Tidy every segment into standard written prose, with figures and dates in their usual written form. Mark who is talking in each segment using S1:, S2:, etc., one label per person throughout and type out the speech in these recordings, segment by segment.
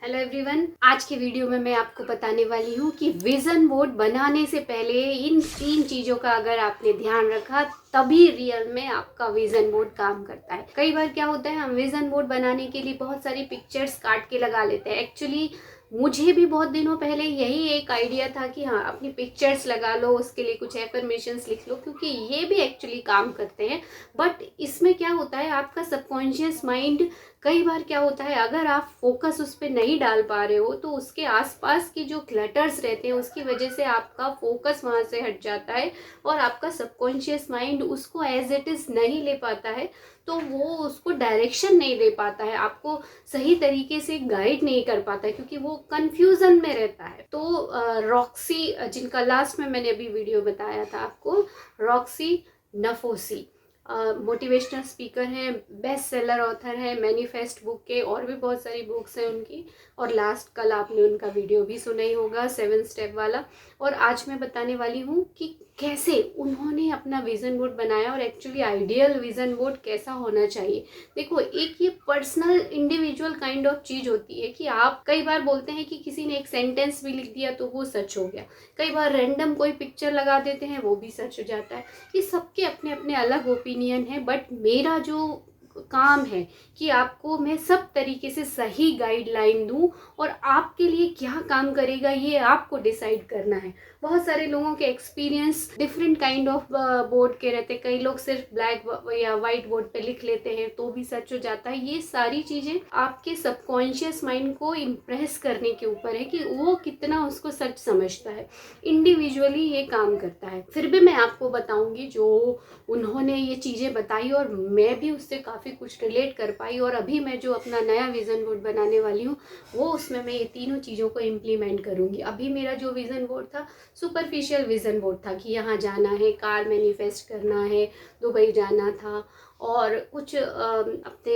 S1: Hello everyone, आज के video में मैं आपको बताने वाली हूँ कि विजन बोर्ड बनाने से पहले इन 3 चीज़ों का अगर आपने ध्यान रखा तभी रियल में आपका विजन बोर्ड काम करता है। कई बार क्या होता है, हम विजन बोर्ड बनाने के लिए बहुत सारी पिक्चर्स काट के लगा लेते हैं। एक्चुअली मुझे भी बहुत दिनों पहले यही एक आइडिया था कि हाँ, अपनी पिक्चर्स लगा लो, उसके लिए कुछ एफर्मेशंस लिख लो, क्योंकि ये भी एक्चुअली काम करते हैं। बट इसमें क्या होता है, आपका सबकॉन्शियस माइंड कई बार क्या होता है, अगर आप फोकस उस पर नहीं डाल पा रहे हो तो उसके आसपास की जो क्लटर्स रहते हैं उसकी वजह से आपका फोकस वहाँ से हट जाता है और आपका सबकॉन्शियस माइंड उसको एज इट इज़ नहीं ले पाता है। तो वो उसको डायरेक्शन नहीं दे पाता है, आपको सही तरीके से गाइड नहीं कर पाता है, क्योंकि वो कंफ्यूजन में रहता है। तो रॉक्सी, जिनका लास्ट में मैंने अभी वीडियो बताया था आपको, रॉक्सी नफोसी मोटिवेशनल स्पीकर हैं, बेस्ट सेलर ऑथर हैं मैनिफेस्ट बुक के, और भी बहुत सारी बुक्स हैं उनकी। और लास्ट कल आपने उनका वीडियो भी सुना ही होगा, 7 स्टेप वाला। और आज मैं बताने वाली हूँ कि कैसे उन्होंने अपना विजन बोर्ड बनाया और एक्चुअली आइडियल विजन बोर्ड कैसा होना चाहिए। देखो, एक ये पर्सनल इंडिविजुअल काइंड ऑफ चीज़ होती है कि आप कई बार बोलते हैं कि किसी ने एक सेंटेंस भी लिख दिया तो वो सच हो गया, कई बार रैंडम कोई पिक्चर लगा देते हैं वो भी सच हो जाता है। ये सबके अपने अपने अलग ओपिनियन है, बट मेरा जो काम है कि आपको मैं सब तरीके से सही गाइडलाइन दूं और आपके लिए क्या काम करेगा ये आपको डिसाइड करना है। बहुत सारे लोगों के experience different kind of board के रहते हैं। कई लोग सिर्फ ब्लैक या वाइट बोर्ड पे लिख लेते हैं तो भी सच हो जाता है। ये सारी चीज़ें आपके सबकॉन्शियस माइंड को इम्प्रेस करने के ऊपर है कि वो कितना उसको सच समझता है। इंडिविजुअली ये काम करता है। फिर भी मैं आपको बताऊंगी जो उन्होंने ये चीज़ें बताई और मैं भी उससे काफ़ी कुछ रिलेट कर पाई। और अभी मैं जो अपना नया विज़न बोर्ड बनाने वाली हूँ वो उसमें मैं ये तीनों चीज़ों को इम्प्लीमेंट करूँगी। अभी मेरा जो विज़न बोर्ड था सुपरफिशियल विज़न बोर्ड था कि यहाँ जाना है, कार मैनिफेस्ट करना है, दुबई जाना था, और कुछ अपने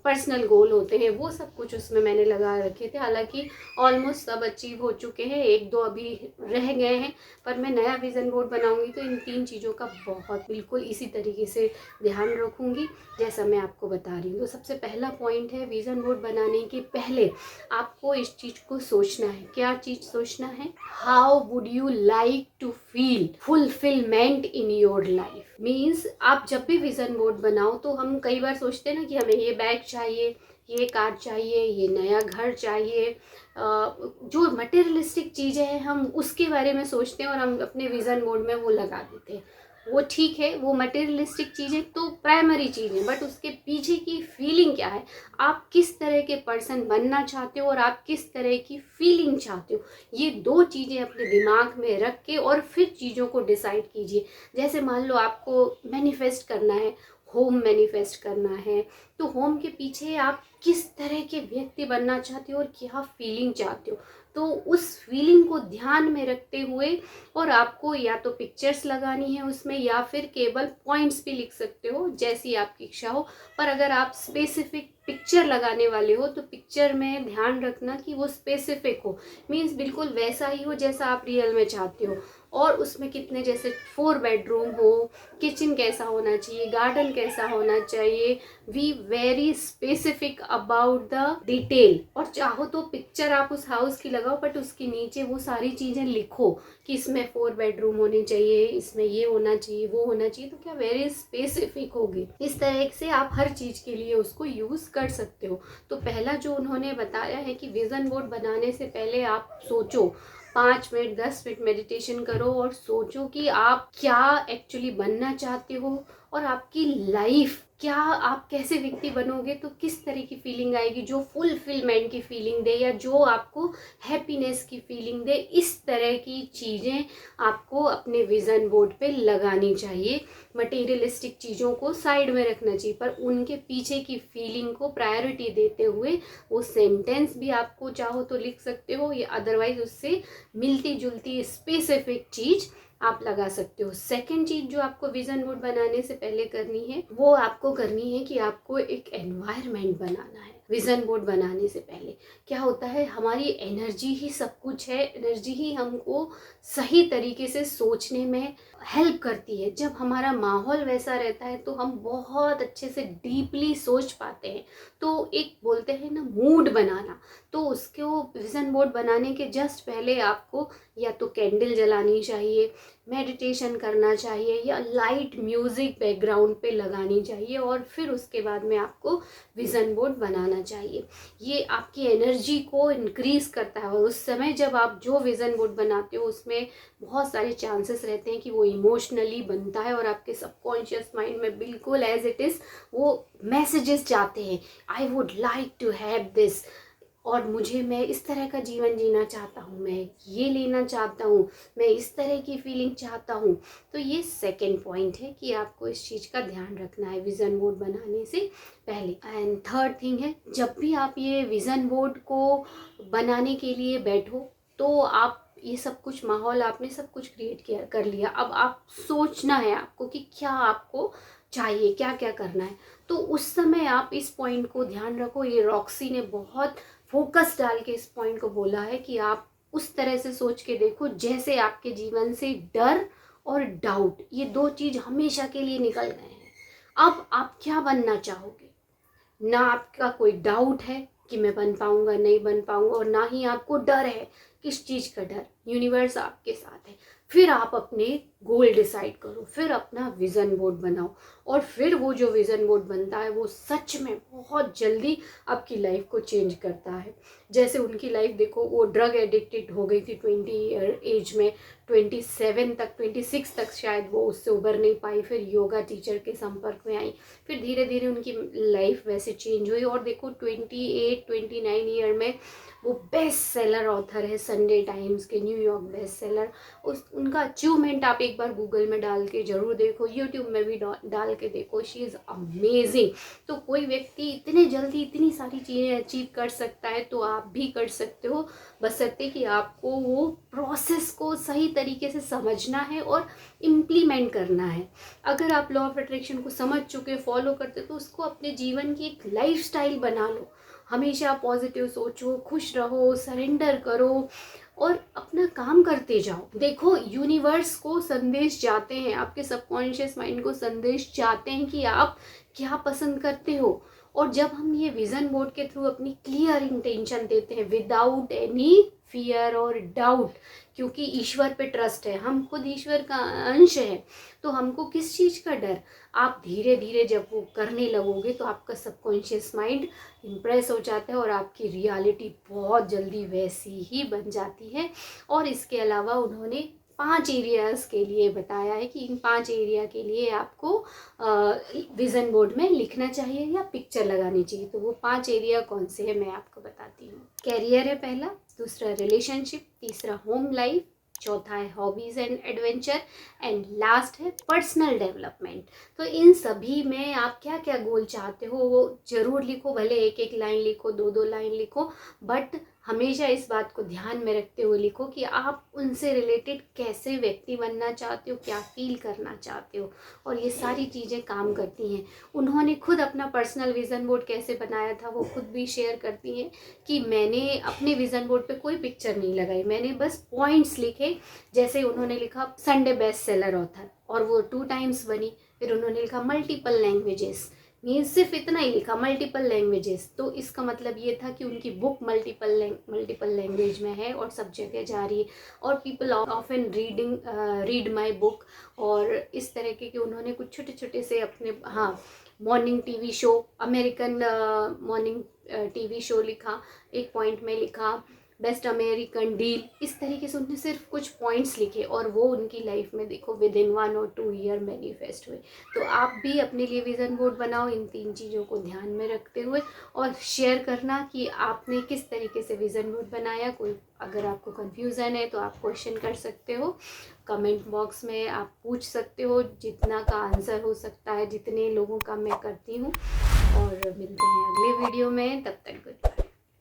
S1: पर्सनल गोल होते हैं वो सब कुछ उसमें मैंने लगा रखे थे। हालांकि ऑलमोस्ट सब अचीव हो चुके हैं, 1-2 अभी रह गए हैं। पर मैं नया विज़न बोर्ड बनाऊंगी तो इन 3 चीज़ों का बहुत बिल्कुल इसी तरीके से ध्यान रखूंगी जैसा मैं आपको बता रही हूँ। तो सबसे पहला पॉइंट है, विज़न बोर्ड बनाने के पहले आपको इस चीज़ को सोचना है। क्या चीज़ सोचना है? How would you like to feel fulfilment in your life. Means आप जब भी विज़न बोर्ड बनाओ तो हम कई बार सोचते हैं ना कि हमें ये बैग चाहिए, ये कार चाहिए, ये नया घर चाहिए, जो मटेरियलिस्टिक चीज़ें हैं हम उसके बारे में सोचते हैं और हम अपने विज़न बोर्ड में वो लगा देते हैं। वो ठीक है, वो मटेरियलिस्टिक चीज़ें तो प्राइमरी चीज़ें, बट उसके पीछे की फीलिंग क्या है, आप किस तरह के पर्सन बनना चाहते हो और आप किस तरह की फीलिंग चाहते हो, ये 2 चीज़ें अपने दिमाग में रख के और फिर चीज़ों को डिसाइड कीजिए। जैसे मान लो आपको मैनिफेस्ट करना है, होम मैनिफेस्ट करना है, तो होम के पीछे आप किस तरह के व्यक्ति बनना चाहते हो और क्या फीलिंग चाहते हो, तो उस फीलिंग को ध्यान में रखते हुए और आपको या तो पिक्चर्स लगानी है उसमें या फिर केवल पॉइंट्स भी लिख सकते हो, जैसी आपकी इच्छा हो। पर अगर आप स्पेसिफिक पिक्चर लगाने वाले हो तो पिक्चर में ध्यान रखना कि वो स्पेसिफिक हो, मीन्स बिल्कुल वैसा ही हो जैसा आप रियल में चाहते हो। और उसमें कितने, जैसे 4 बेडरूम हो, किचन कैसा होना चाहिए, गार्डन कैसा होना चाहिए, we very specific about the detail. और चाहो तो पिक्चर आप उस हाउस की लगाओ बट उसके नीचे वो सारी चीज़ें लिखो कि इसमें 4 बेडरूम होने चाहिए, इसमें ये होना चाहिए, वो होना चाहिए, तो क्या वेरी स्पेसिफिक होगी। इस तरह से आप हर चीज़ के लिए उसको यूज़ कर सकते हो। तो पहला जो उन्होंने बताया है कि विज़न बोर्ड बनाने से पहले आप सोचो, 5 मिनट 10 मिनट मेडिटेशन करो और सोचो कि आप क्या एक्चुअली बनना चाहते हो और आपकी लाइफ क्या, आप कैसे व्यक्ति बनोगे तो किस तरह की फीलिंग आएगी जो फुलफिलमेंट की फीलिंग दे या जो आपको हैप्पीनेस की फीलिंग दे। इस तरह की चीज़ें आपको अपने विज़न बोर्ड पे लगानी चाहिए। मटेरियलिस्टिक चीज़ों को साइड में रखना चाहिए पर उनके पीछे की फीलिंग को प्रायोरिटी देते हुए वो सेंटेंस भी आपको चाहो तो लिख सकते हो या अदरवाइज उससे मिलती जुलती स्पेसिफिक चीज़ आप लगा सकते हो। सेकंड चीज़ जो आपको विज़न बोर्ड बनाने से पहले करनी है वो आपको करनी है कि आपको एक एनवायरनमेंट बनाना है। विज़न बोर्ड बनाने से पहले। क्या होता है, हमारी एनर्जी ही सब कुछ है, एनर्जी ही हमको सही तरीके से सोचने में हेल्प करती है। जब हमारा माहौल वैसा रहता है तो हम बहुत अच्छे से डीपली सोच पाते हैं। तो एक बोलते हैं ना मूड बनाना, तो उसको विज़न बोर्ड बनाने के जस्ट पहले आपको या तो कैंडल जलानी चाहिए, मेडिटेशन करना चाहिए, या लाइट म्यूज़िक बैकग्राउंड पे लगानी चाहिए, और फिर उसके बाद में आपको विज़न बोर्ड बनाना चाहिए। ये आपकी एनर्जी को इंक्रीज़ करता है, और उस समय जब आप जो विज़न बोर्ड बनाते हो उसमें बहुत सारे चांसेस रहते हैं कि वो इमोशनली बनता है, और आपके सबकॉन्शियस माइंड में बिल्कुल एज इट इज़ वो मैसेजेस जाते हैं, I would like to have this, और मैं इस तरह का जीवन जीना चाहता हूँ, मैं ये लेना चाहता हूँ, मैं इस तरह की फीलिंग चाहता हूँ। तो ये सेकंड पॉइंट है कि आपको इस चीज़ का ध्यान रखना है विज़न बोर्ड बनाने से पहले। एंड थर्ड थिंग है, जब भी आप ये विज़न बोर्ड को बनाने के लिए बैठो तो आप ये सब कुछ माहौल आपने सब कुछ क्रिएट कर लिया, अब आप सोचना है आपको कि क्या आपको चाहिए, क्या क्या करना है। तो उस समय आप इस पॉइंट को ध्यान रखो। ये रॉक्सी ने बहुत फोकस डाल के इस पॉइंट को बोला है कि आप उस तरह से सोच के देखो जैसे आपके जीवन से डर और डाउट, ये दो चीज़ हमेशा के लिए निकल गए हैं। अब आप क्या बनना चाहोगे? ना आपका कोई डाउट है कि मैं बन पाऊंगा नहीं बन पाऊंगा, और ना ही आपको डर है। किस चीज़ का डर? यूनिवर्स आपके साथ है। फिर आप अपने गोल डिसाइड करो, फिर अपना विज़न बोर्ड बनाओ, और फिर वो जो विज़न बोर्ड बनता है वो सच में बहुत जल्दी आपकी लाइफ को चेंज करता है। जैसे उनकी लाइफ देखो, वो ड्रग एडिक्टेड हो गई थी 20 एज में, 27 तक 26 तक शायद वो उससे उबर नहीं पाई, फिर योगा टीचर के संपर्क में आई, फिर धीरे धीरे उनकी लाइफ वैसे चेंज हुई, और देखो 28-29 ईयर में वो बेस्ट सेलर ऑथर है, संडे टाइम्स के न्यूयॉर्क बेस्ट सेलर। उनका अचीवमेंट आप एक बार गूगल में डाल के ज़रूर देखो, यूट्यूब में भी डाल के देखो, शी इज़ अमेजिंग। तो कोई व्यक्ति इतने जल्दी इतनी सारी चीज़ें अचीव कर सकता है तो आप भी कर सकते हो, बशर्ते कि आपको वो प्रोसेस को सही तरीके से समझना है और इम्प्लीमेंट करना है। अगर आप लॉ ऑफ अट्रैक्शन को समझ चुके, फॉलो करते, तो उसको अपने जीवन की एक लाइफस्टाइल बना लो। हमेशा पॉजिटिव सोचो, खुश रहो, सरेंडर करो, और अपना काम करते जाओ। देखो, यूनिवर्स को संदेश जाते हैं, आपके सबकॉन्शियस माइंड को संदेश जाते हैं कि आप क्या पसंद करते हो। और जब हम ये विज़न बोर्ड के थ्रू अपनी क्लियर इंटेंशन देते हैं विदाउट एनी फियर और डाउट, क्योंकि ईश्वर पे ट्रस्ट है, हम खुद ईश्वर का अंश है, तो हमको किस चीज़ का डर। आप धीरे धीरे जब वो करने लगोगे तो आपका सबकॉन्शियस माइंड इम्प्रेस हो जाता है और आपकी रियलिटी बहुत जल्दी वैसी ही बन जाती है। और इसके अलावा उन्होंने 5 एरियाज़ के लिए बताया है कि इन 5 एरिया के लिए आपको विज़न बोर्ड में लिखना चाहिए या पिक्चर लगानी चाहिए। तो वो 5 एरिया कौन से हैं मैं आपको बताती हूँ। कैरियर है पहला, दूसरा रिलेशनशिप, तीसरा होम लाइफ, चौथा है hobbies and adventure, and last है पर्सनल डेवलपमेंट। तो इन सभी में आप क्या क्या गोल चाहते हो वो ज़रूर लिखो, भले एक एक लाइन लिखो, दो दो लाइन लिखो, बट हमेशा इस बात को ध्यान में रखते हुए लिखो कि आप उनसे रिलेटेड कैसे व्यक्ति बनना चाहते हो, क्या फील करना चाहते हो, और ये सारी चीज़ें काम करती हैं। उन्होंने खुद अपना पर्सनल विज़न बोर्ड कैसे बनाया था वो खुद भी शेयर करती हैं कि मैंने अपने विज़न बोर्ड पे कोई पिक्चर नहीं लगाई, मैंने बस पॉइंट्स लिखे। जैसे उन्होंने लिखा संडे बेस्ट सेलर ऑथर, और वो 2 टाइम्स बनी। फिर उन्होंने लिखा मल्टीपल लैंग्वेजेस, मीन्स सिर्फ इतना ही लिखा मल्टीपल लैंग्वेजेस, तो इसका मतलब ये था कि उनकी बुक मल्टीपल लैंग्वेज में है और सब जगह जा रही है, और people often read my book. और इस तरह के उन्होंने कुछ छोटे छोटे से अपने morning TV show, American morning TV show लिखा, एक पॉइंट में लिखा बेस्ट अमेरिकन डील। इस तरीके से उन्होंने सिर्फ कुछ पॉइंट्स लिखे और वो उनकी लाइफ में देखो विद इन 1 और 2 ईयर मैनिफेस्ट हुए। तो आप भी अपने लिए विज़न बोर्ड बनाओ इन 3 चीज़ों को ध्यान में रखते हुए, और शेयर करना कि आपने किस तरीके से विज़न बोर्ड बनाया। कोई अगर आपको कन्फ्यूज़न है तो आप क्वेश्चन कर सकते हो, कमेंट बॉक्स में आप पूछ सकते हो, जितना का आंसर हो सकता है, जितने लोगों का मैं करती हूँ। और मिलते हैं अगले वीडियो में, तब तक गुड बाय।